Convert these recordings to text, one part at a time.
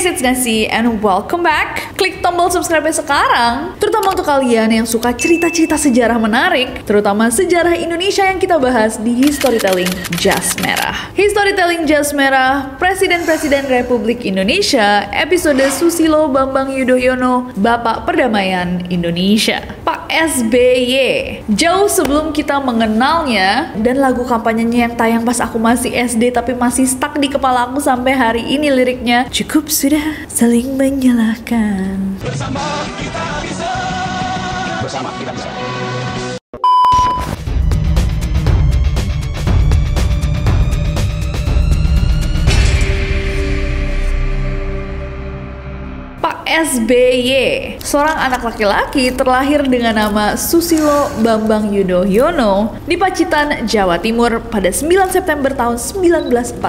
guys, it's Nancy and welcome back. Klik tombol subscribe sekarang, terutama untuk kalian yang suka cerita-cerita sejarah menarik, terutama sejarah Indonesia yang kita bahas di Storytelling Jas Merah. Storytelling Jas Merah, Presiden-Presiden Republik Indonesia, episode Susilo Bambang Yudhoyono, Bapak Perdamaian Indonesia, Pak SBY. Jauh sebelum kita mengenalnya dan lagu kampanyenya yang tayang pas aku masih SD tapi masih stuck di kepala aku sampai hari ini liriknya, cukup sudah saling menyalahkan. Bersama kita bisa. Bersama kita bisa. Pak SBY, seorang anak laki-laki terlahir dengan nama Susilo Bambang Yudhoyono di Pacitan, Jawa Timur pada 9 September tahun 1949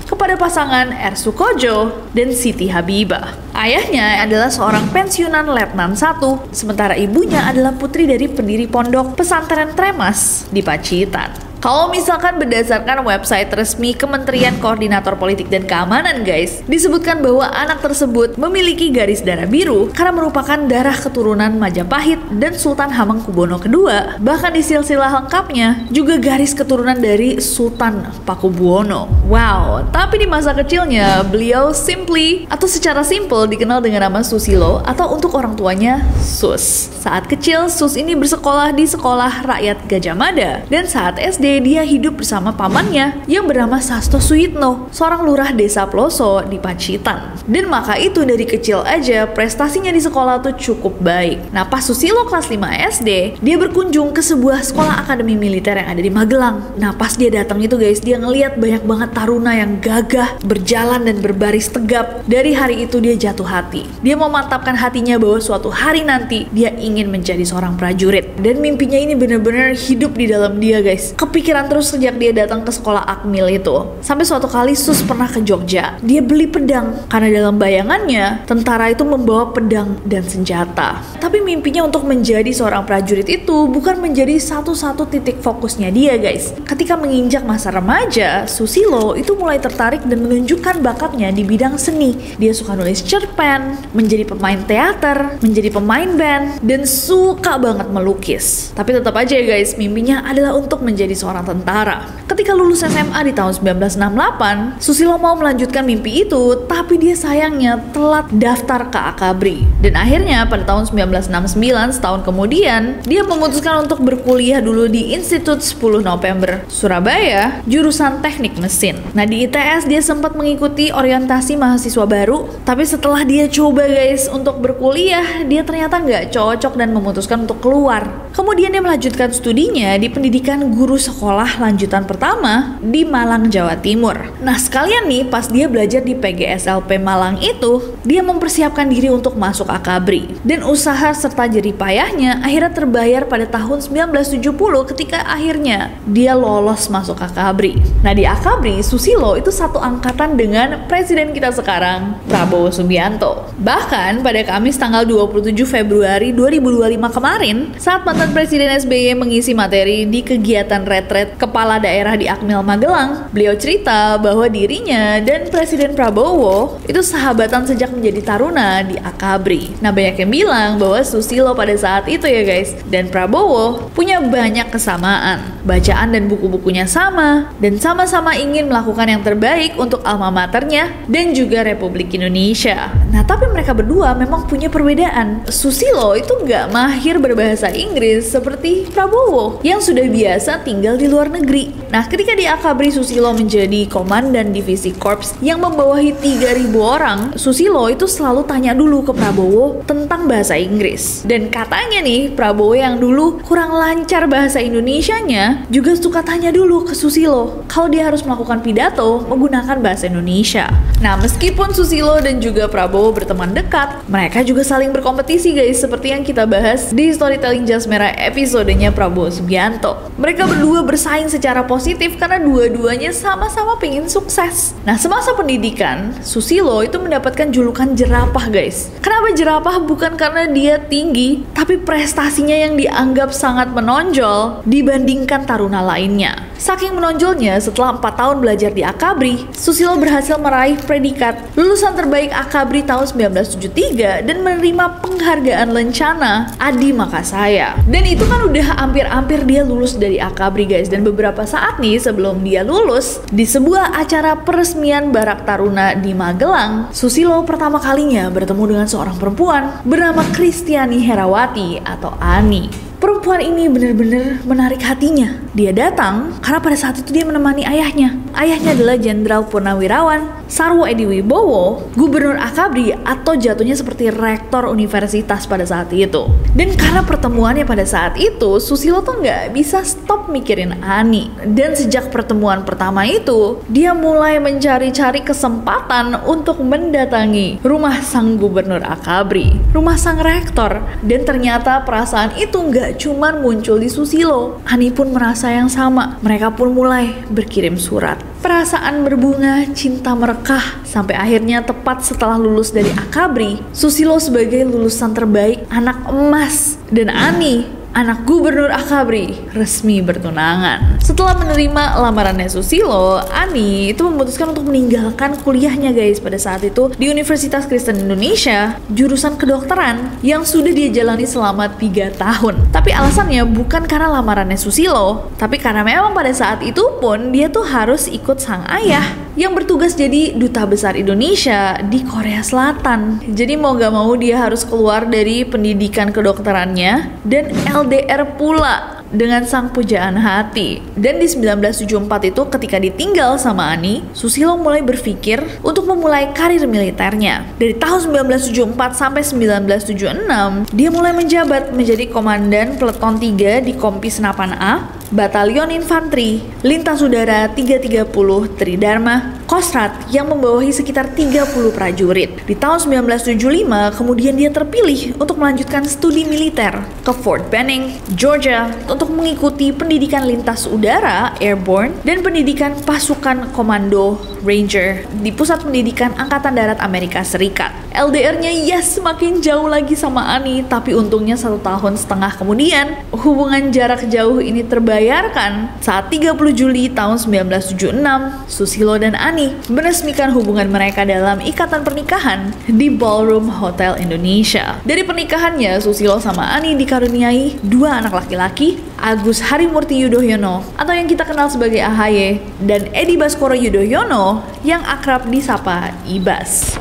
kepada pasangan R. Sukojo dan Siti Habibah. Ayahnya adalah seorang pensiunan Letnan 1, sementara ibunya adalah putri dari pendiri pondok pesantren Tremas di Pacitan. Kalau misalkan berdasarkan website resmi Kementerian Koordinator Politik dan Keamanan guys, disebutkan bahwa anak tersebut memiliki garis darah biru karena merupakan darah keturunan Majapahit dan Sultan Hamengkubuwono II. Bahkan di silsilah lengkapnya juga garis keturunan dari Sultan Pakubuwono. Wow, tapi di masa kecilnya beliau secara simple dikenal dengan nama Susilo atau untuk orang tuanya Sus. Saat kecil Sus ini bersekolah di sekolah rakyat Gajah Mada dan saat SD dia hidup bersama pamannya yang bernama Sasto Suyitno, seorang lurah desa Ploso di Pacitan. Dan maka itu dari kecil aja prestasinya di sekolah tuh cukup baik. Nah pas Susilo kelas 5 SD, dia berkunjung ke sebuah sekolah akademi militer yang ada di Magelang. Nah pas dia datang itu guys, dia ngeliat banyak banget taruna yang gagah, berjalan dan berbaris tegap. Dari hari itu dia jatuh hati. Dia memantapkan hatinya bahwa suatu hari nanti dia ingin menjadi seorang prajurit. Dan mimpinya ini benar-benar hidup di dalam dia guys. Kepikiran terus sejak dia datang ke sekolah Akmil itu. Sampai suatu kali Sus pernah ke Jogja. Dia beli pedang karena dalam bayangannya tentara itu membawa pedang dan senjata. Tapi mimpinya untuk menjadi seorang prajurit itu bukan menjadi satu-satu titik fokusnya dia guys. Ketika menginjak masa remaja, Susilo itu mulai tertarik dan menunjukkan bakatnya di bidang seni. Dia suka nulis cerpen, menjadi pemain teater, menjadi pemain band, dan suka banget melukis. Tapi tetap aja guys, mimpinya adalah untuk menjadi seorang tentara. Ketika lulus SMA di tahun 1968, Susilo mau melanjutkan mimpi itu, tapi dia sayangnya telat daftar ke Akabri. Dan akhirnya pada tahun 1969, setahun kemudian, dia memutuskan untuk berkuliah dulu di Institut 10 November, Surabaya, jurusan teknik mesin. Nah di ITS dia sempat mengikuti orientasi mahasiswa baru, tapi setelah dia coba guys untuk berkuliah, dia ternyata nggak cocok dan memutuskan untuk keluar. Kemudian dia melanjutkan studinya di pendidikan guru sekolah lanjutan pertama di Malang, Jawa Timur. Nah sekalian nih pas dia belajar di PGSLP Malang itu, dia mempersiapkan diri untuk masuk Akabri. Dan usaha serta jerih payahnya akhirnya terbayar pada tahun 1970 ketika akhirnya dia lolos masuk Akabri. Nah di Akabri, Susilo itu satu angkatan dengan presiden kita sekarang, Prabowo Subianto. Bahkan pada Kamis tanggal 27 Februari 2025 kemarin, saat mantan Presiden SBY mengisi materi di kegiatan retret kepala daerah di Akmil Magelang, beliau cerita bahwa dirinya dan Presiden Prabowo itu sahabatan sejak menjadi taruna di Akabri. Nah banyak yang bilang bahwa Susilo pada saat itu ya guys dan Prabowo punya banyak kesamaan. Bacaan dan buku-bukunya sama dan sama-sama ingin melakukan yang terbaik untuk alma maternya dan juga Republik Indonesia. Nah tapi mereka berdua memang punya perbedaan. Susilo itu nggak mahir berbahasa Inggris seperti Prabowo yang sudah biasa tinggal di luar negeri. Nah ketika di Akabri Susilo menjadi komandan divisi korps yang membawahi 3.000 orang, Susilo itu selalu tanya dulu ke Prabowo tentang bahasa Inggris. Dan katanya nih Prabowo yang dulu kurang lancar bahasa Indonesianya juga suka tanya dulu ke Susilo kalau dia harus melakukan pidato menggunakan bahasa Indonesia. Nah meskipun Susilo dan juga Prabowo Prabowo berteman dekat, mereka juga saling berkompetisi guys, seperti yang kita bahas di Storytelling Jas Merah episodenya Prabowo Subianto. Mereka berdua bersaing secara positif karena dua-duanya sama-sama pengen sukses. Nah, semasa pendidikan, Susilo itu mendapatkan julukan jerapah guys. Kenapa jerapah? Bukan karena dia tinggi, tapi prestasinya yang dianggap sangat menonjol dibandingkan taruna lainnya. Saking menonjolnya, setelah 4 tahun belajar di Akabri, Susilo berhasil meraih predikat lulusan terbaik Akabri tahun 1973 dan menerima penghargaan Lencana Adi Makasaya. Dan itu kan udah hampir-hampir dia lulus dari Akabri guys. Dan beberapa saat nih sebelum dia lulus, di sebuah acara peresmian Barak Taruna di Magelang, Susilo pertama kalinya bertemu dengan seorang perempuan bernama Kristiani Herawati atau Ani. Perempuan ini benar-benar menarik hatinya. Dia datang karena pada saat itu dia menemani ayahnya. Ayahnya adalah Jenderal Purnawirawan Sarwo Edi Wibowo, Gubernur Akabri atau jatuhnya seperti rektor universitas pada saat itu. Dan karena pertemuannya pada saat itu, Susilo tuh nggak bisa stop mikirin Ani. Dan sejak pertemuan pertama itu, dia mulai mencari-cari kesempatan untuk mendatangi rumah sang Gubernur Akabri, rumah sang rektor. Dan ternyata perasaan itu nggak cuman muncul di Susilo. Ani pun merasa yang sama. Mereka pun mulai berkirim surat. Perasaan berbunga, cinta merekah, sampai akhirnya tepat setelah lulus dari Akabri, Susilo sebagai lulusan terbaik anak emas dan Ani, anak Gubernur Akabri, resmi bertunangan. Setelah menerima lamarannya Susilo, Ani itu memutuskan untuk meninggalkan kuliahnya guys pada saat itu di Universitas Kristen Indonesia, jurusan kedokteran yang sudah dia jalani selama 3 tahun. Tapi alasannya bukan karena lamarannya Susilo, tapi karena memang pada saat itu pun dia tuh harus ikut sang ayah yang bertugas jadi duta besar Indonesia di Korea Selatan. Jadi mau gak mau dia harus keluar dari pendidikan kedokterannya dan LDR pula dengan sang pujaan hati. Dan di 1974 itu ketika ditinggal sama Ani, Susilo mulai berpikir untuk memulai karir militernya. Dari tahun 1974 sampai 1976, dia mulai menjabat menjadi komandan peleton 3 di Kompi Senapan A, Batalion Infanteri, Lintas Udara 330 Tridharma, Kostrat yang membawahi sekitar 30 prajurit. Di tahun 1975, kemudian dia terpilih untuk melanjutkan studi militer ke Fort Benning, Georgia, untuk mengikuti pendidikan lintas udara Airborne dan pendidikan pasukan komando Ranger di Pusat Pendidikan Angkatan Darat Amerika Serikat. LDR-nya semakin jauh lagi sama Ani, tapi untungnya 1,5 tahun kemudian hubungan jarak jauh ini terbayarkan saat 30 Juli tahun 1976 Susilo dan Ani meresmikan hubungan mereka dalam ikatan pernikahan di Ballroom Hotel Indonesia. Dari pernikahannya, Susilo sama Ani dikaruniai 2 anak laki-laki, Agus Harimurti Yudhoyono atau yang kita kenal sebagai AHY, dan Edi Baskoro Yudhoyono yang akrab disapa Ibas.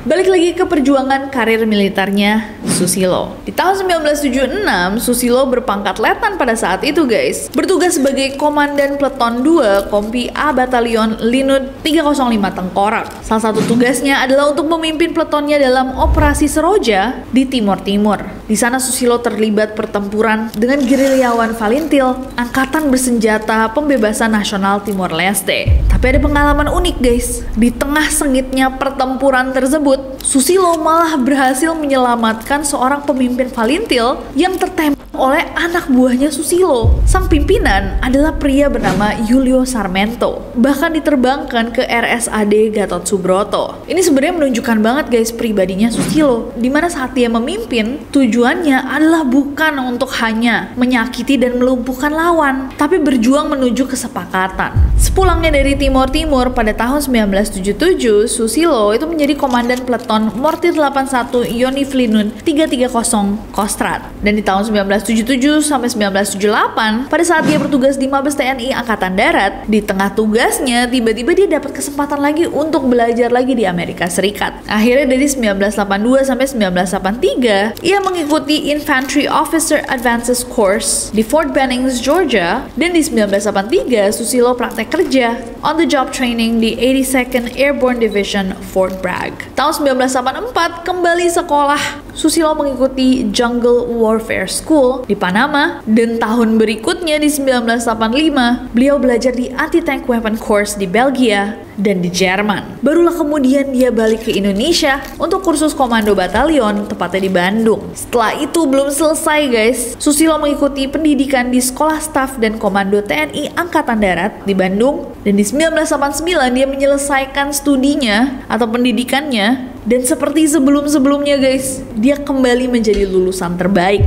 Balik lagi ke perjuangan karir militernya Susilo. Di tahun 1976, Susilo berpangkat letnan pada saat itu guys. Bertugas sebagai komandan peleton 2 Kompi A Batalion Linud 305 Tengkorak. Salah satu tugasnya adalah untuk memimpin peletonnya dalam operasi Seroja di Timur Timur. Di sana Susilo terlibat pertempuran dengan gerilyawan Valintil, Angkatan Bersenjata Pembebasan Nasional Timor Leste. Tapi ada pengalaman unik guys. Di tengah sengitnya pertempuran tersebut, Susilo malah berhasil menyelamatkan seorang pemimpin Valintil yang tertembak oleh anak buahnya Susilo. Sang pimpinan adalah pria bernama Julio Sarmento, bahkan diterbangkan ke RSAD Gatot Subroto. Ini sebenarnya menunjukkan banget guys pribadinya Susilo, dimana saat dia memimpin, tujuannya adalah bukan untuk hanya menyakiti dan melumpuhkan lawan, tapi berjuang menuju kesepakatan. Sepulangnya dari Timur Timur pada tahun 1977, Susilo itu menjadi komandan peleton Mortir 81 Yonif Linun 330 Kostrat. Dan di tahun 1977 sampai 1978, pada saat dia bertugas di Mabes TNI Angkatan Darat, di tengah tugasnya tiba-tiba dia dapat kesempatan lagi untuk belajar lagi di Amerika Serikat. Akhirnya dari 1982 sampai 1983, ia mengikuti Infantry Officer Advances Course di Fort Benning, Georgia, dan di 1983 Susilo praktek kerja on the job training di 82nd Airborne Division Fort Bragg. Tahun 1984 kembali sekolah, Susilo mengikuti Jungle Warfare School di Panama, dan tahun berikutnya di 1985, beliau belajar di Anti-Tank Weapon Course di Belgia dan di Jerman. Barulah kemudian dia balik ke Indonesia untuk kursus komando batalion, tepatnya di Bandung. Setelah itu belum selesai guys, Susilo mengikuti pendidikan di Sekolah Staf dan Komando TNI Angkatan Darat di Bandung, dan di 1989 dia menyelesaikan studinya atau pendidikannya, dan seperti sebelum-sebelumnya guys, dia kembali menjadi lulusan terbaik.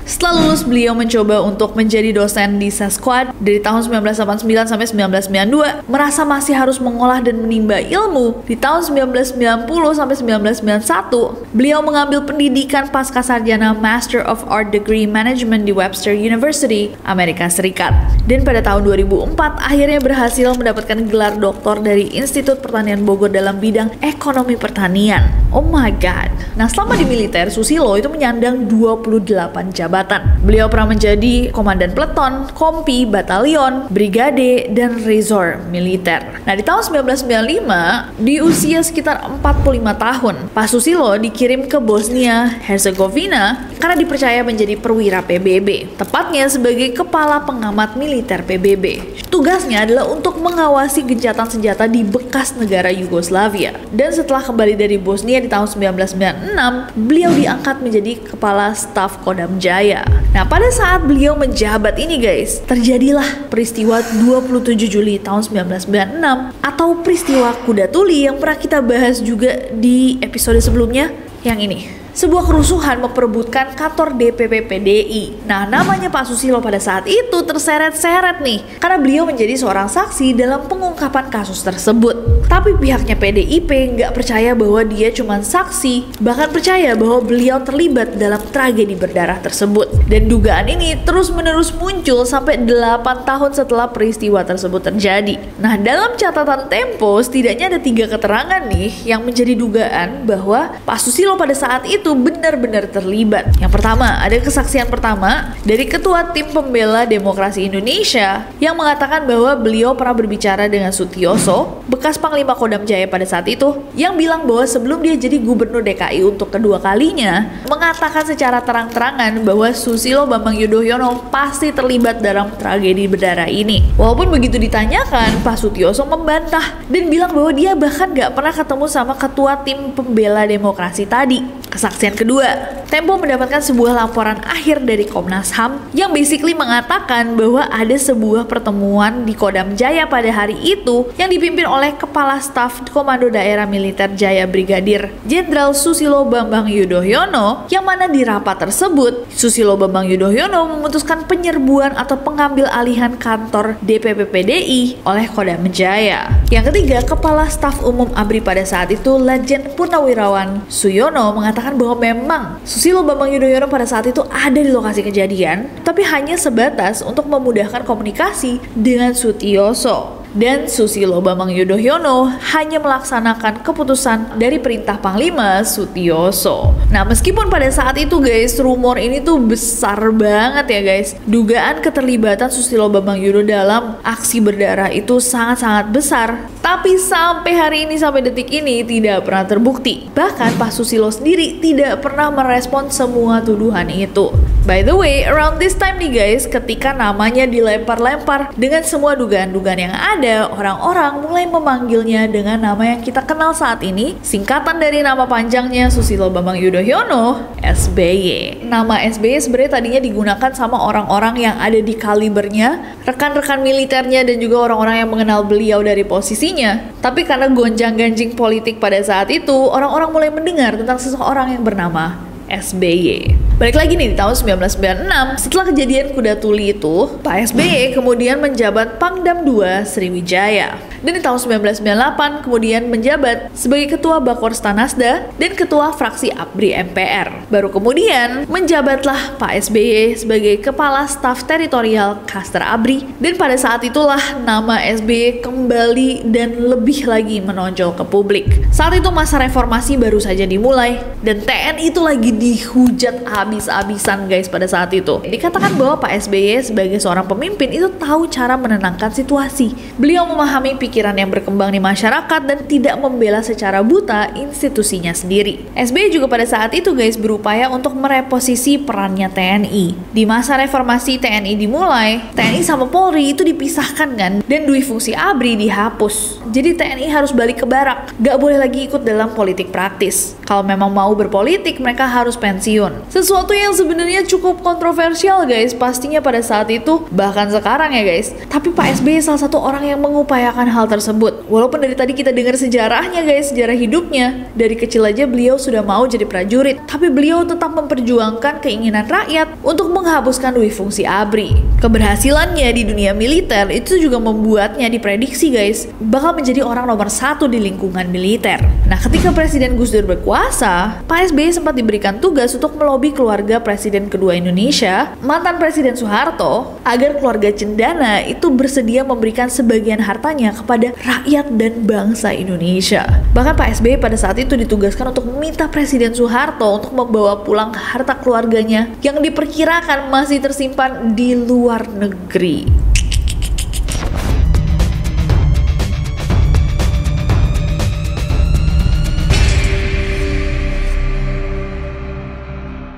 Setelah lulus, beliau mencoba untuk menjadi dosen di Sesquad dari tahun 1989 sampai 1992, merasa masih harus mengolah dan menimba ilmu. Di tahun 1990 sampai 1991, beliau mengambil pendidikan pascasarjana Master of Art Degree Management di Webster University, Amerika Serikat. Dan pada tahun 2004, akhirnya berhasil mendapatkan gelar doktor dari Institut Pertanian Bogor dalam bidang ekonomi pertanian. Oh my god. Nah, selama di militer, Susilo itu menyandang 28 jabatan. Beliau pernah menjadi komandan peleton, kompi, batalion, brigade, dan resor militer. Nah, di tahun 1995, di usia sekitar 45 tahun, Pak Susilo dikirim ke Bosnia Herzegovina karena dipercaya menjadi perwira PBB, tepatnya sebagai kepala pengamat militer PBB. Tugasnya adalah untuk mengawasi gencatan senjata di bekas negara Yugoslavia. Dan setelah kembali dari Bosnia di tahun 1996, beliau diangkat menjadi kepala staf Kodam Jaya. Nah, pada saat beliau menjabat ini guys, terjadilah peristiwa 27 Juli tahun 1996 atau peristiwa Kuda Tuli yang pernah kita bahas juga di episode sebelumnya, yang ini. Sebuah kerusuhan memperebutkan kantor DPP PDI. Nah, namanya Pak Susilo pada saat itu terseret-seret nih, karena beliau menjadi seorang saksi dalam pengungkapan kasus tersebut. Tapi pihaknya PDIP nggak percaya bahwa dia cuma saksi, bahkan percaya bahwa beliau terlibat dalam tragedi berdarah tersebut. Dan dugaan ini terus-menerus muncul sampai 8 tahun setelah peristiwa tersebut terjadi. Nah, dalam catatan Tempo, setidaknya ada 3 keterangan nih yang menjadi dugaan bahwa Pak Susilo pada saat itu benar-benar terlibat. Yang pertama, ada kesaksian pertama dari Ketua Tim Pembela Demokrasi Indonesia yang mengatakan bahwa beliau pernah berbicara dengan Sutioso, bekas Panglima Kodam Jaya pada saat itu, yang bilang bahwa sebelum dia jadi Gubernur DKI untuk kedua kalinya, mengatakan secara terang-terangan bahwa Susilo Bambang Yudhoyono pasti terlibat dalam tragedi berdarah ini. Walaupun begitu ditanyakan, Pak Sutioso membantah dan bilang bahwa dia bahkan gak pernah ketemu sama Ketua Tim Pembela Demokrasi tadi. Kesaksian kedua, Tempo mendapatkan sebuah laporan akhir dari Komnas HAM yang basically mengatakan bahwa ada sebuah pertemuan di Kodam Jaya pada hari itu yang dipimpin oleh Kepala Staf Komando Daerah Militer Jaya Brigadir Jenderal Susilo Bambang Yudhoyono, yang mana di rapat tersebut Susilo Bambang Yudhoyono memutuskan penyerbuan atau pengambil alihan kantor DPP PDI oleh Kodam Jaya. Yang ketiga, Kepala Staf Umum ABRI pada saat itu Letjen Purnawirawan Suyono mengatakan bahwa memang Susilo Bambang Yudhoyono pada saat itu ada di lokasi kejadian, tapi hanya sebatas untuk memudahkan komunikasi dengan Sutioso. Dan Susilo Bambang Yudhoyono hanya melaksanakan keputusan dari perintah Panglima Sutioso. Nah, meskipun pada saat itu guys, rumor ini tuh besar banget ya guys. Dugaan keterlibatan Susilo Bambang Yudhoyono dalam aksi berdarah itu sangat-sangat besar. Tapi sampai hari ini, sampai detik ini tidak pernah terbukti. Bahkan Pak Susilo sendiri tidak pernah merespon semua tuduhan itu. By the way, around this time nih guys, ketika namanya dilempar-lempar dengan semua dugaan-dugaan yang ada, orang-orang mulai memanggilnya dengan nama yang kita kenal saat ini, singkatan dari nama panjangnya Susilo Bambang Yudhoyono, SBY. Nama SBY sebenarnya tadinya digunakan sama orang-orang yang ada di kalibernya, rekan-rekan militernya, dan juga orang-orang yang mengenal beliau dari posisinya. Tapi karena gonjang-ganjing politik pada saat itu, orang-orang mulai mendengar tentang seseorang yang bernama SBY. Balik lagi nih, di tahun 1996, setelah kejadian Kuda Tuli itu, Pak SBY kemudian menjabat Pangdam II Sriwijaya. Dan di tahun 1998 kemudian menjabat sebagai Ketua Bakorsta Nasda dan Ketua Fraksi ABRI MPR. Baru kemudian menjabatlah Pak SBY sebagai Kepala Staf Teritorial Kastar ABRI, dan pada saat itulah nama SBY kembali dan lebih lagi menonjol ke publik. Saat itu masa reformasi baru saja dimulai dan TNI itu lagi dihujat habis-habisan guys pada saat itu. Dikatakan bahwa Pak SBY sebagai seorang pemimpin itu tahu cara menenangkan situasi. Beliau memahami pikiran pemikiran yang berkembang di masyarakat dan tidak membela secara buta institusinya sendiri. SBY juga pada saat itu guys berupaya untuk mereposisi perannya TNI. Di masa reformasi TNI dimulai, TNI sama Polri itu dipisahkan kan, dan dui fungsi ABRI dihapus. Jadi TNI harus balik ke barak, gak boleh lagi ikut dalam politik praktis. Kalau memang mau berpolitik, mereka harus pensiun. Sesuatu yang sebenarnya cukup kontroversial guys, pastinya pada saat itu, bahkan sekarang ya guys. Tapi Pak SBY salah satu orang yang mengupayakan hal tersebut. Walaupun dari tadi kita dengar sejarahnya guys, sejarah hidupnya. Dari kecil aja beliau sudah mau jadi prajurit, tapi beliau tetap memperjuangkan keinginan rakyat untuk menghapuskan dui fungsi ABRI. Keberhasilannya di dunia militer itu juga membuatnya diprediksi guys, bakal menjadi orang nomor 1 di lingkungan militer. Nah, ketika Presiden Gus Dur berkuasa, Pak SBY sempat diberikan tugas untuk melobi keluarga Presiden kedua Indonesia, mantan Presiden Soeharto, agar keluarga Cendana itu bersedia memberikan sebagian hartanya kepada rakyat dan bangsa Indonesia. Bahkan Pak SBY pada saat itu ditugaskan untuk meminta Presiden Soeharto untuk membawa pulang harta keluarganya yang diperkirakan masih tersimpan di luar negeri.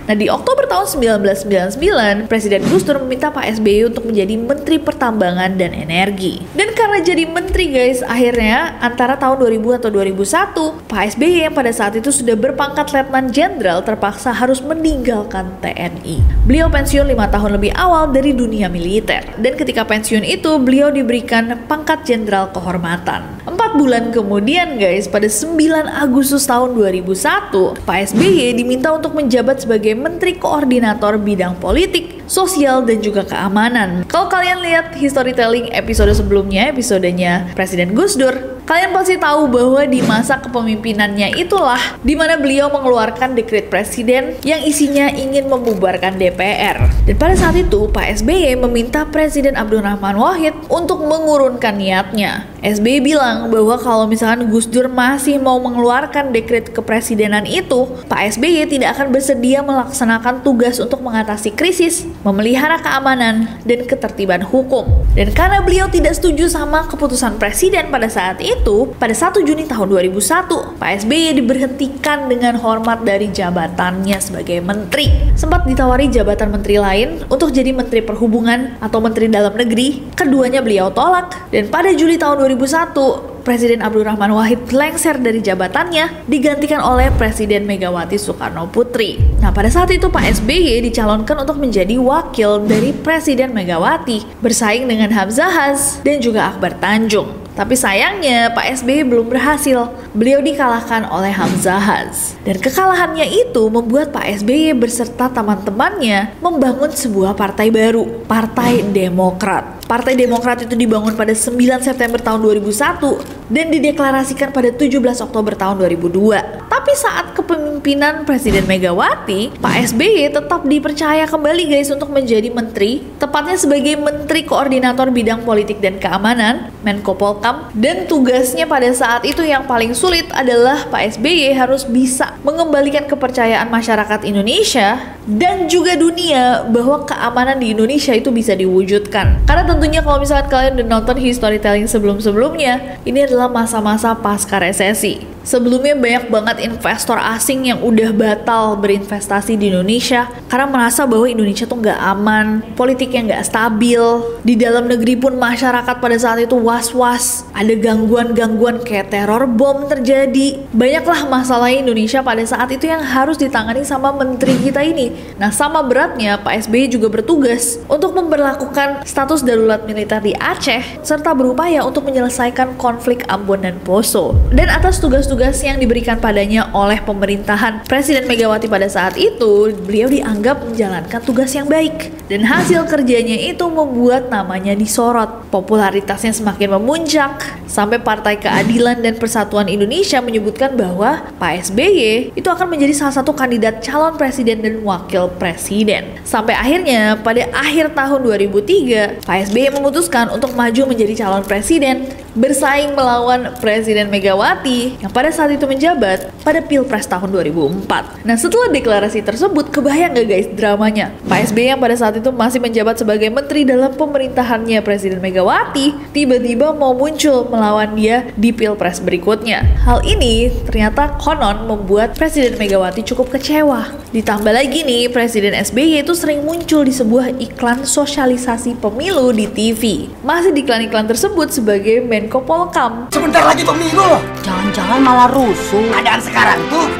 Nah, di Oktober tahun 1999, Presiden Gus Dur meminta Pak SBY untuk menjadi Menteri Pertambangan dan Energi. Dan karena jadi menteri guys, akhirnya antara tahun 2000 atau 2001, Pak SBY yang pada saat itu sudah berpangkat Letnan Jenderal terpaksa harus meninggalkan TNI. Beliau pensiun 5 tahun lebih awal dari dunia militer. Dan ketika pensiun itu, beliau diberikan pangkat Jenderal Kehormatan. 4 bulan kemudian guys, pada 9 Agustus tahun 2001, Pak SBY diminta untuk menjabat sebagai Menteri Koordinator Bidang Politik, Sosial, dan juga Keamanan. Kalau kalian lihat storytelling episode sebelumnya, episodenya Presiden Gus Dur, kalian pasti tahu bahwa di masa kepemimpinannya itulah di mana beliau mengeluarkan dekret presiden yang isinya ingin membubarkan DPR. Dan pada saat itu, Pak SBY meminta Presiden Abdurrahman Wahid untuk mengurunkan niatnya. SBY bilang bahwa kalau misalkan Gus Dur masih mau mengeluarkan dekret kepresidenan itu, Pak SBY tidak akan bersedia melaksanakan tugas untuk mengatasi krisis, memelihara keamanan, dan ketertiban hukum. Dan karena beliau tidak setuju sama keputusan presiden pada saat itu, pada 1 Juni tahun 2001, Pak SBY diberhentikan dengan hormat dari jabatannya sebagai menteri. Sempat ditawari jabatan menteri lain untuk jadi Menteri Perhubungan atau Menteri Dalam Negeri, keduanya beliau tolak. Dan pada Juli tahun 2001, Presiden Abdurrahman Wahid lengser dari jabatannya, digantikan oleh Presiden Megawati Soekarno Putri. Nah, pada saat itu Pak SBY dicalonkan untuk menjadi wakil dari Presiden Megawati, bersaing dengan Hamzahas dan juga Akbar Tanjung. Tapi sayangnya Pak SBY belum berhasil. Beliau dikalahkan oleh Hamzahas. Dan kekalahannya itu membuat Pak SBY beserta teman-temannya membangun sebuah partai baru, Partai Demokrat. Partai Demokrat itu dibangun pada 9 September tahun 2001 dan dideklarasikan pada 17 Oktober tahun 2002. Tapi saat kepemimpinan Presiden Megawati, Pak SBY tetap dipercaya kembali guys untuk menjadi menteri, tepatnya sebagai Menteri Koordinator Bidang Politik dan Keamanan, Menko Polkam. Dan tugasnya pada saat itu yang paling sulit adalah Pak SBY harus bisa mengembalikan kepercayaan masyarakat Indonesia dan juga dunia bahwa keamanan di Indonesia itu bisa diwujudkan. Karena tentunya kalau misalkan kalian udah nonton storytelling sebelum-sebelumnya, ini adalah masa-masa pasca resesi. Sebelumnya banyak banget investor asing yang udah batal berinvestasi di Indonesia karena merasa bahwa Indonesia tuh nggak aman, politiknya nggak stabil. Di dalam negeri pun masyarakat pada saat itu was-was, ada gangguan-gangguan kayak teror bom terjadi. Banyaklah masalah Indonesia pada saat itu yang harus ditangani sama menteri kita ini. Nah, sama beratnya Pak SBY juga bertugas untuk memberlakukan status darurat militer di Aceh serta berupaya untuk menyelesaikan konflik Ambon dan Poso. Dan atas tugas-tugas yang diberikan padanya oleh pemerintahan Presiden Megawati pada saat itu, beliau dianggap menjalankan tugas yang baik. Dan hasil kerjanya itu membuat namanya disorot. Popularitasnya semakin memuncak, sampai Partai Keadilan dan Persatuan Indonesia menyebutkan bahwa Pak SBY itu akan menjadi salah satu kandidat calon presiden dan wakil presiden. Sampai akhirnya pada akhir tahun 2003, Pak SBY memutuskan untuk maju menjadi calon presiden, bersaing melawan Presiden Megawati yang pada saat itu menjabat pada Pilpres tahun 2004. Nah, setelah deklarasi tersebut, kebayang gak guys dramanya. Pak SBY yang pada saat itu masih menjabat sebagai menteri dalam pemerintahannya Presiden Megawati, tiba-tiba mau muncul melawan dia di Pilpres berikutnya. Hal ini ternyata konon membuat Presiden Megawati cukup kecewa. Ditambah lagi nih, Presiden SBY itu sering muncul di sebuah iklan sosialisasi pemilu di TV. Masih di iklan-iklan tersebut sebagai Menko Polkam. Sebentar lagi pemilu. Jangan-jangan malah rusuh. Keadaan sekarang tuh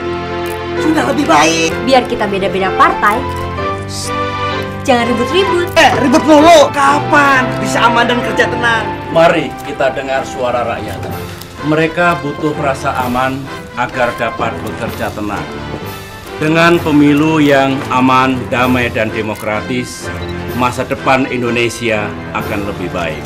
sudah lebih baik. Biar kita beda-beda partai. Jangan ribut-ribut. Ribut mulu. Kapan bisa aman dan kerja tenang? Mari kita dengar suara rakyat. Mereka butuh rasa aman agar dapat bekerja tenang. Dengan pemilu yang aman, damai, dan demokratis, masa depan Indonesia akan lebih baik.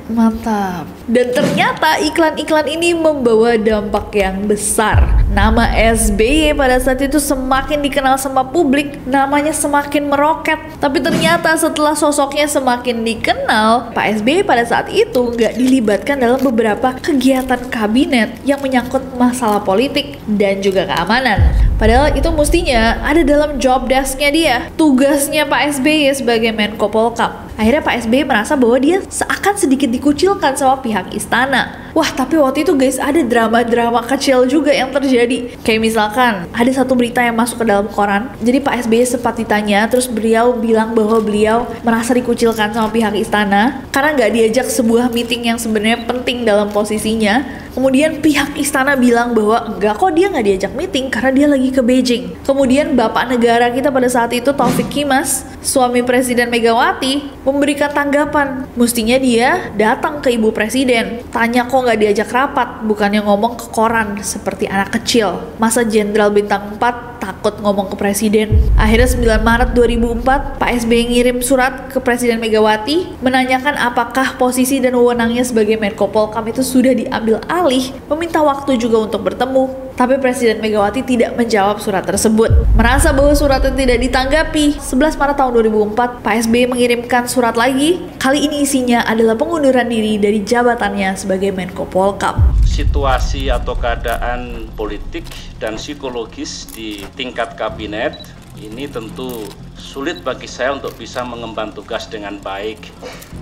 Mantap. Dan ternyata iklan-iklan ini membawa dampak yang besar. Nama SBY pada saat itu semakin dikenal sama publik, namanya semakin meroket. Tapi ternyata setelah sosoknya semakin dikenal, Pak SBY pada saat itu nggak dilibatkan dalam beberapa kegiatan kabinet yang menyangkut masalah politik dan juga keamanan. Padahal itu mestinya ada dalam job desk-nya dia, tugasnya Pak SBY sebagai Menko Polkam. Akhirnya Pak SBY merasa bahwa dia seakan sedikit dikucilkan sama pihak istana. Wah, tapi waktu itu guys ada drama-drama kecil juga yang terjadi. Kayak misalkan ada satu berita yang masuk ke dalam koran. Jadi Pak SBY sempat ditanya, terus beliau bilang bahwa beliau merasa dikucilkan sama pihak istana karena nggak diajak sebuah meeting yang sebenarnya penting dalam posisinya. Kemudian pihak istana bilang bahwa enggak kok, dia nggak diajak meeting karena dia lagi ke Beijing. Kemudian Bapak Negara kita pada saat itu Taufik Kimas, suami Presiden Megawati, memberikan tanggapan. Mestinya dia datang ke Ibu Presiden, tanya kok nggak diajak rapat, bukannya ngomong ke koran seperti anak kecil. Masa Jenderal Bintang 4 takut ngomong ke Presiden? Akhirnya 9 Maret 2004, Pak SBY ngirim surat ke Presiden Megawati menanyakan apakah posisi dan wewenangnya sebagai Menko Polkam itu sudah diambil alih, meminta waktu juga untuk bertemu. Tapi Presiden Megawati tidak menjawab surat tersebut. Merasa bahwa suratnya tidak ditanggapi, 11 Maret tahun 2004, Pak SBY mengirimkan surat lagi. Kali ini isinya adalah pengunduran diri dari jabatannya sebagai Menko Polkam. Situasi atau keadaan politik dan psikologis di tingkat kabinet ini tentu sulit bagi saya untuk bisa mengemban tugas dengan baik.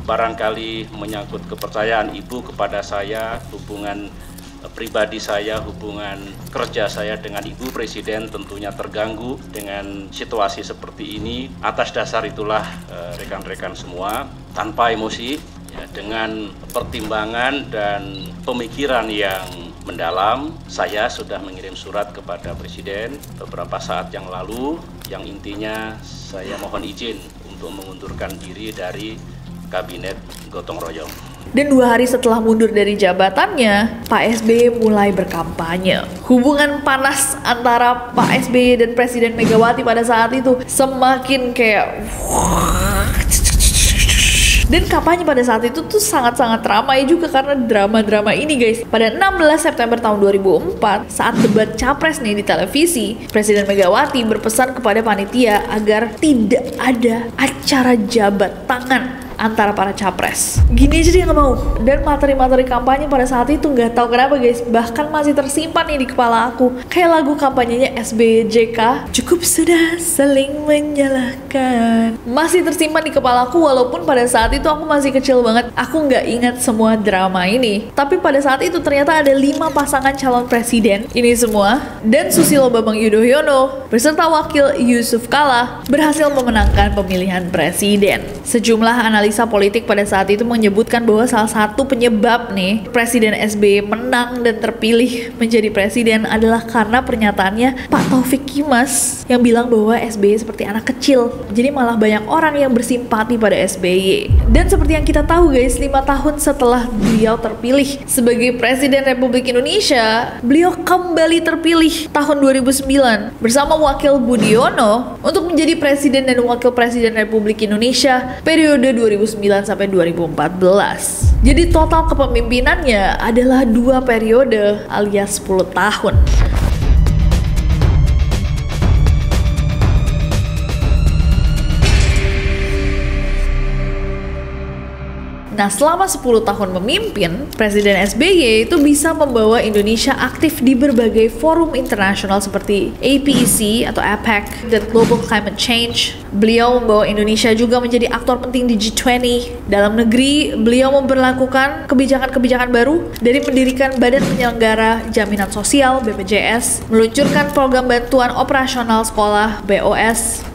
Barangkali menyangkut kepercayaan Ibu kepada saya, hubungan pribadi saya, hubungan kerja saya dengan Ibu Presiden tentunya terganggu dengan situasi seperti ini. Atas dasar itulah rekan-rekan semua, tanpa emosi, ya, dengan pertimbangan dan pemikiran yang mendalam, saya sudah mengirim surat kepada Presiden beberapa saat yang lalu, yang intinya saya mohon izin untuk mengundurkan diri dari Kabinet Gotong Royong. Dan 2 hari setelah mundur dari jabatannya, Pak SBY mulai berkampanye. Hubungan panas antara Pak SBY dan Presiden Megawati pada saat itu semakin kayak... Dan kampanye pada saat itu tuh sangat-sangat ramai juga karena drama-drama ini guys. Pada 16 September tahun 2004, saat debat capres nih di televisi, Presiden Megawati berpesan kepada panitia agar tidak ada acara jabat tangan antara para capres. Gini aja dia nggak mau. Dan materi-materi kampanye pada saat itu nggak tahu kenapa guys, bahkan masih tersimpan nih di kepala aku. Kayak lagu kampanyenya SBY JK, cukup sudah saling menyalahkan. Masih tersimpan di kepala aku walaupun pada saat itu aku masih kecil banget. Aku nggak ingat semua drama ini. Tapi pada saat itu ternyata ada 5 pasangan calon presiden ini semua. Dan Susilo Bambang Yudhoyono beserta wakil Yusuf Kala berhasil memenangkan pemilihan presiden. Sejumlah analisa politik pada saat itu menyebutkan bahwa salah satu penyebab nih Presiden SBY menang dan terpilih menjadi presiden adalah karena pernyataannya Pak Taufik Kimas yang bilang bahwa SBY seperti anak kecil. Jadi malah banyak orang yang bersimpati pada SBY. Dan seperti yang kita tahu guys, 5 tahun setelah beliau terpilih sebagai Presiden Republik Indonesia, beliau kembali terpilih tahun 2009 bersama Wakil Budiono untuk menjadi Presiden dan Wakil Presiden Republik Indonesia periode 2009 sampai 2014. Jadi total kepemimpinannya adalah 2 periode alias 10 tahun. Nah, selama 10 tahun memimpin, Presiden SBY itu bisa membawa Indonesia aktif di berbagai forum internasional seperti APEC atau APEC dan Global Climate Change. Beliau membawa Indonesia juga menjadi aktor penting di G20. Dalam negeri, beliau memberlakukan kebijakan-kebijakan baru dari mendirikan Badan Penyelenggara Jaminan Sosial (BPJS), meluncurkan program bantuan operasional sekolah (BOS),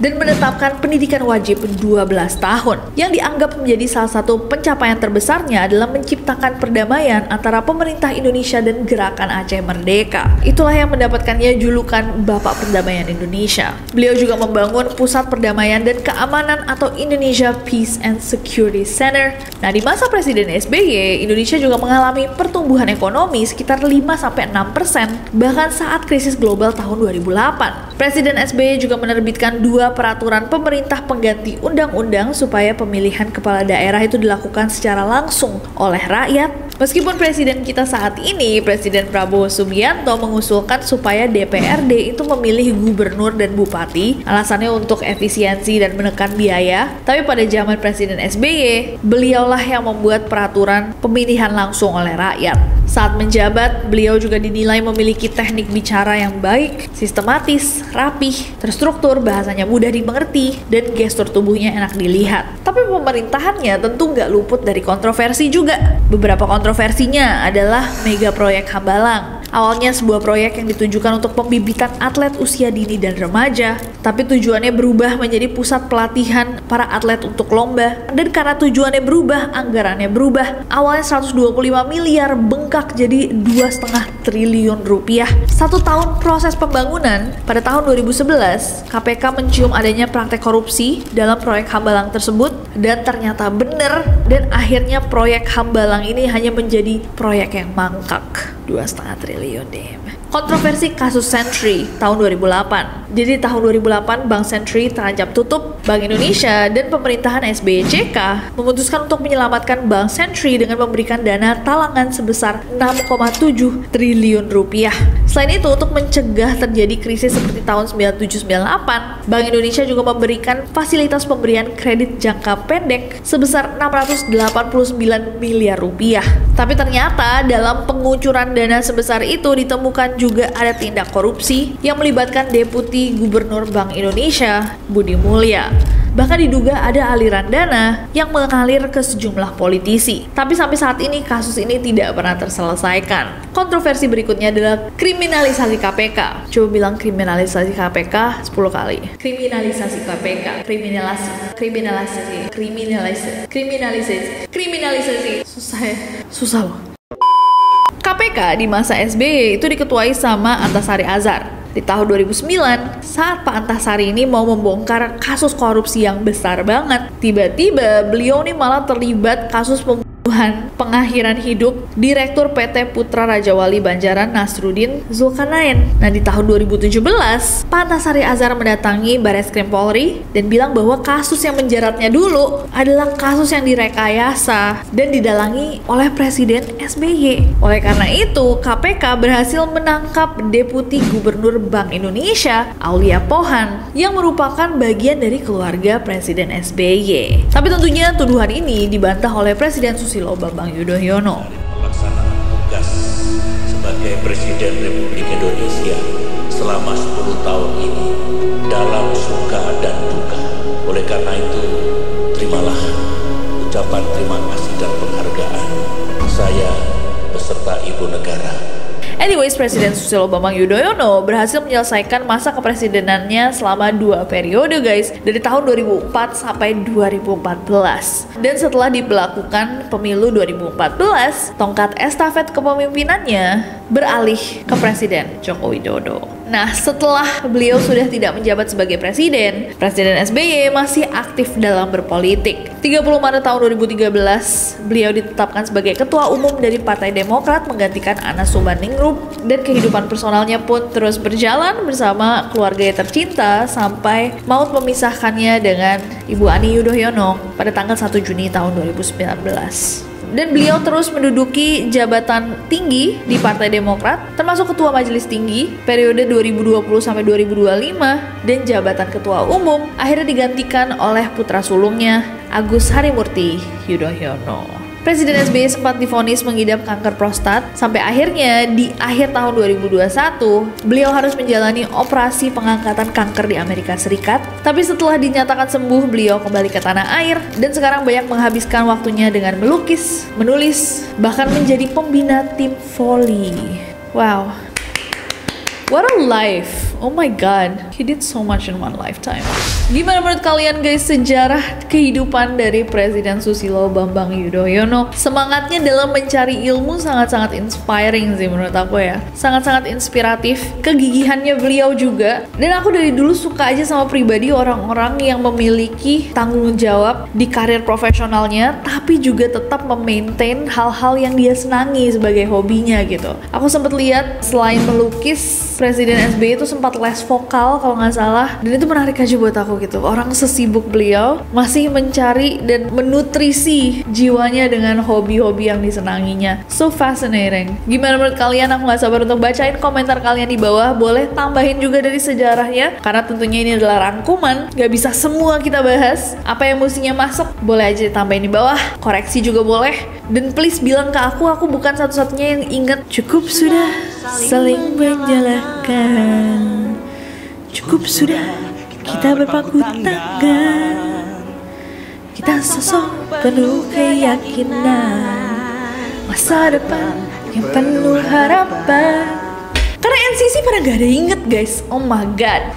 dan menetapkan pendidikan wajib 12 tahun yang dianggap menjadi salah satu pencapaian terbesarnya adalah menciptakan perdamaian antara pemerintah Indonesia dan Gerakan Aceh Merdeka. Itulah yang mendapatkannya julukan Bapak Perdamaian Indonesia. Beliau juga membangun Pusat Perdamaian dan Keamanan atau Indonesia Peace and Security Center. Nah, di masa Presiden SBY, Indonesia juga mengalami pertumbuhan ekonomi sekitar 5-6%, bahkan saat krisis global tahun 2008. Presiden SBY juga menerbitkan 2 peraturan pemerintah pengganti undang-undang supaya pemilihan kepala daerah itu dilakukan secara langsung oleh rakyat. Meskipun presiden kita saat ini, Presiden Prabowo Subianto, mengusulkan supaya DPRD itu memilih gubernur dan bupati, alasannya untuk efisiensi dan menekan biaya. Tapi pada zaman Presiden SBY, beliaulah yang membuat peraturan pemilihan langsung oleh rakyat. Saat menjabat, beliau juga dinilai memiliki teknik bicara yang baik, sistematis, rapih, terstruktur, bahasanya mudah dimengerti, dan gestur tubuhnya enak dilihat. Tapi pemerintahannya tentu nggak luput dari kontroversi juga. Beberapa kontroversinya adalah mega proyek Hambalang. Awalnya sebuah proyek yang ditujukan untuk pembibitan atlet usia dini dan remaja, tapi tujuannya berubah menjadi pusat pelatihan para atlet untuk lomba. Dan karena tujuannya berubah, anggarannya berubah. Awalnya 125 miliar bengkak jadi 2,5 triliun rupiah. 1 tahun proses pembangunan, pada tahun 2011, KPK mencium adanya praktek korupsi dalam proyek Hambalang tersebut, dan ternyata benar, dan akhirnya proyek Hambalang ini hanya menjadi proyek yang mangkrak. 2,5 triliun deh. Kontroversi kasus Sentry tahun 2008. Jadi tahun 2008 Bank Sentry terancam tutup. Bank Indonesia dan pemerintahan SBY-CK memutuskan untuk menyelamatkan Bank Sentry dengan memberikan dana talangan sebesar 6,7 triliun rupiah. Selain itu, untuk mencegah terjadi krisis seperti tahun 97-98, Bank Indonesia juga memberikan fasilitas pemberian kredit jangka pendek sebesar 689 miliar rupiah. Tapi ternyata dalam pengucuran dana sebesar itu ditemukan juga ada tindak korupsi yang melibatkan Deputi Gubernur Bank Indonesia, Budi Mulya. Bahkan diduga ada aliran dana yang mengalir ke sejumlah politisi. Tapi sampai saat ini kasus ini tidak pernah terselesaikan. Kontroversi berikutnya adalah kriminalisasi KPK. Coba bilang kriminalisasi KPK 10 kali. Kriminalisasi KPK. Kriminalisasi. Susah ya? Susah loh. KPK di masa SBY itu diketuai sama Antasari Azhar. Di tahun 2009, saat Pak Antasari ini mau membongkar kasus korupsi yang besar banget, tiba-tiba beliau nih malah terlibat kasus pembunuhan pengakhiran hidup Direktur PT Putra Raja Wali Banjaran Nasruddin Zulkarnain. Nah, di tahun 2017, Pak Antasari Azhar mendatangi Barreskrim Polri dan bilang bahwa kasus yang menjeratnya dulu adalah kasus yang direkayasa dan didalangi oleh Presiden SBY. Oleh karena itu, KPK berhasil menangkap Deputi Gubernur Bank Indonesia, Aulia Pohan, yang merupakan bagian dari keluarga Presiden SBY. Tapi tentunya tuduhan ini dibantah oleh Presiden Susilo Bambang Yudhoyono. Pelaksanaan tugas sebagai Presiden Republik Indonesia selama 10 tahun ini dalam suka dan duka. Oleh karena itu, terimalah ucapan terima kasih dan penghargaan saya beserta Ibu Negara. Anyways, Presiden Susilo Bambang Yudhoyono berhasil menyelesaikan masa kepresidenannya selama 2 periode guys, dari tahun 2004 sampai 2014. Dan setelah diberlakukan pemilu 2014, tongkat estafet kepemimpinannya beralih ke Presiden Joko Widodo. Nah, setelah beliau sudah tidak menjabat sebagai presiden, Presiden SBY masih aktif dalam berpolitik. 30 Maret tahun 2013, beliau ditetapkan sebagai Ketua Umum dari Partai Demokrat menggantikan Anas Subandingrup, dan kehidupan personalnya pun terus berjalan bersama keluarga tercinta sampai maut memisahkannya dengan Ibu Ani Yudhoyono pada tanggal 1 Juni tahun 2019. Dan beliau terus menduduki jabatan tinggi di Partai Demokrat, termasuk Ketua Majelis Tinggi periode 2020 sampai 2025 dan jabatan Ketua Umum akhirnya digantikan oleh putra sulungnya Agus Harimurti Yudhoyono. Presiden SBY sempat divonis mengidap kanker prostat sampai akhirnya di akhir tahun 2021 beliau harus menjalani operasi pengangkatan kanker di Amerika Serikat. Tapi setelah dinyatakan sembuh, beliau kembali ke tanah air dan sekarang banyak menghabiskan waktunya dengan melukis, menulis, bahkan menjadi pembina tim voli. Wow. What a life. Oh my god, he did so much in one lifetime. Gimana menurut kalian guys sejarah kehidupan dari Presiden Susilo Bambang Yudhoyono? Semangatnya dalam mencari ilmu sangat-sangat inspiring sih menurut aku ya. Sangat-sangat inspiratif, kegigihannya beliau juga. Dan aku dari dulu suka aja sama pribadi orang-orang yang memiliki tanggung jawab di karir profesionalnya, tapi juga tetap memaintain hal-hal yang dia senangi sebagai hobinya gitu. Aku sempat lihat selain melukis, Presiden SBY itu sempat les vokal kalau nggak salah, dan itu menarik aja buat aku gitu. Orang sesibuk beliau masih mencari dan menutrisi jiwanya dengan hobi-hobi yang disenanginya. So fascinating. Gimana menurut kalian? Aku nggak sabar untuk bacain komentar kalian di bawah. Boleh tambahin juga dari sejarahnya, karena tentunya ini adalah rangkuman, nggak bisa semua kita bahas. Apa yang mestinya masuk boleh aja tambahin di bawah, koreksi juga boleh. Dan please bilang ke aku bukan satu-satunya yang ingat. Cukup sudah saling menyalahkan, cukup sudah kita berpangku tangan, kita sosok penuh keyakinan, masa depan yang penuh harapan. Karena NCC pada gak ada inget guys. Oh my god.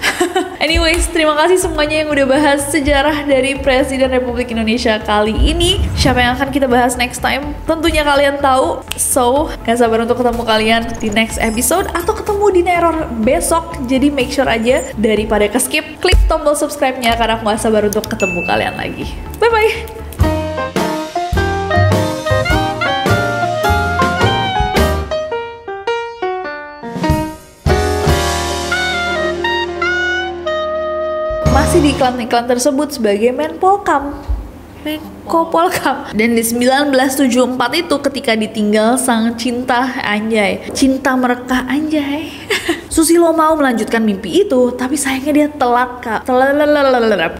Anyways, terima kasih semuanya yang udah bahas sejarah dari Presiden Republik Indonesia kali ini. Siapa yang akan kita bahas next time? Tentunya kalian tahu. So, gak sabar untuk ketemu kalian di next episode atau ketemu di Neror besok. Jadi make sure aja daripada ke-skip, klik tombol subscribe-nya karena aku gak sabar untuk ketemu kalian lagi. Bye-bye. Masih di iklan-iklan tersebut sebagai Menko Polkam. Dan di 1974 itu ketika ditinggal sang cinta merekah anjay Susilo mau melanjutkan mimpi itu, tapi sayangnya dia telat kak.